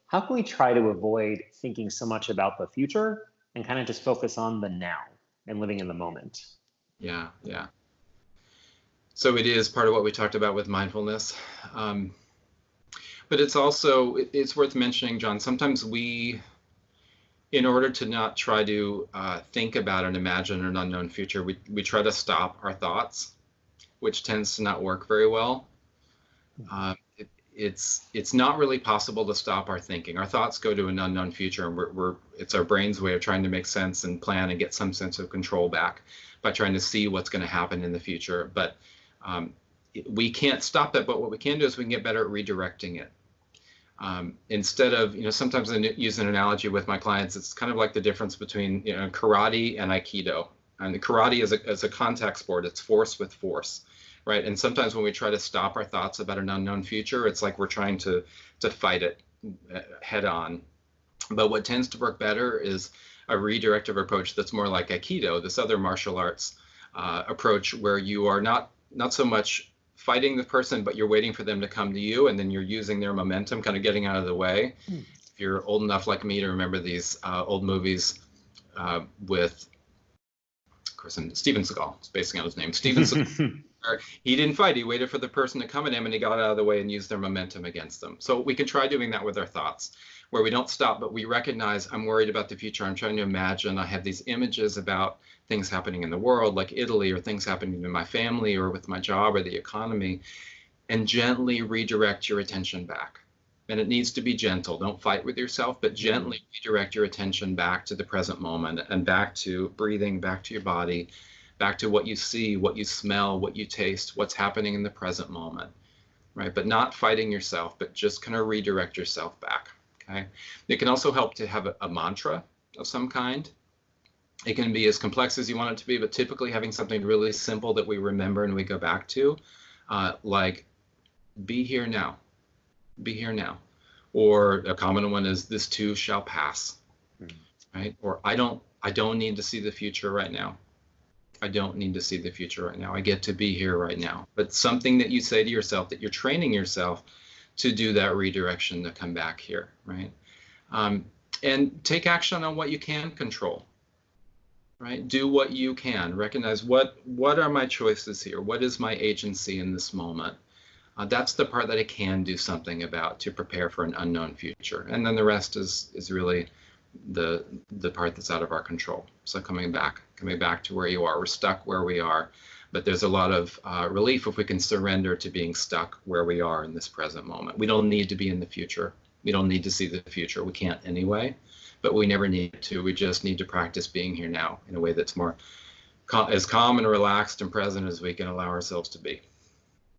how can we try to avoid thinking so much about the future and kind of just focus on the now and living in the moment? Yeah, yeah. So it is part of what we talked about with mindfulness. But it's also, it's worth mentioning, John, sometimes we, in order to not try to think about and imagine an unknown future, we try to stop our thoughts, which tends to not work very well. It's not really possible to stop our thinking. Our thoughts go to an unknown future, and it's our brain's way of trying to make sense and plan and get some sense of control back by trying to see what's going to happen in the future. But we can't stop that. But what we can do is we can get better at redirecting it. Instead of, sometimes I use an analogy with my clients. It's kind of like the difference between, karate and Aikido. And karate is a contact sport. It's force with force, right? And sometimes when we try to stop our thoughts about an unknown future, it's like we're trying to fight it head on. But what tends to work better is a redirective approach that's more like Aikido, this other martial arts approach, where you are not so much fighting the person, but you're waiting for them to come to you, and then you're using their momentum, kind of getting out of the way. If you're old enough like me to remember these old movies with, of course, Steven Seagal, it's basing on his name, Steven Seagal. He didn't fight, he waited for the person to come at him, and he got out of the way and used their momentum against them. So we can try doing that with our thoughts, where we don't stop, but we recognize, I'm worried about the future, I'm trying to imagine, I have these images about things happening in the world, like Italy, or things happening in my family, or with my job, or the economy, and gently redirect your attention back. And it needs to be gentle. Don't fight with yourself, but gently redirect your attention back to the present moment, and back to breathing, back to your body, back to what you see, what you smell, what you taste, what's happening in the present moment, right? But not fighting yourself, but just kind of redirect yourself back, okay? It can also help to have a mantra of some kind. It can be as complex as you want it to be, but typically having something really simple that we remember and we go back to, like, be here now, be here now. Or a common one is, this too shall pass, right? Or I don't need to see the future right now. I don't need to see the future right now. I get to be here right now. But something that you say to yourself, that you're training yourself to do that redirection, to come back here, right? And take action on what you can control, right? Do what you can. Recognize what are my choices here? What is my agency in this moment? That's the part that I can do something about to prepare for an unknown future. And then the rest is really the part that's out of our control. So coming back to where you are. We're stuck where we are, but there's a lot of relief if we can surrender to being stuck where we are in this present moment. We don't need to be in the future. We don't need to see the future. We can't anyway, but we never need to. We just need to practice being here now in a way that's more as calm and relaxed and present as we can allow ourselves to be.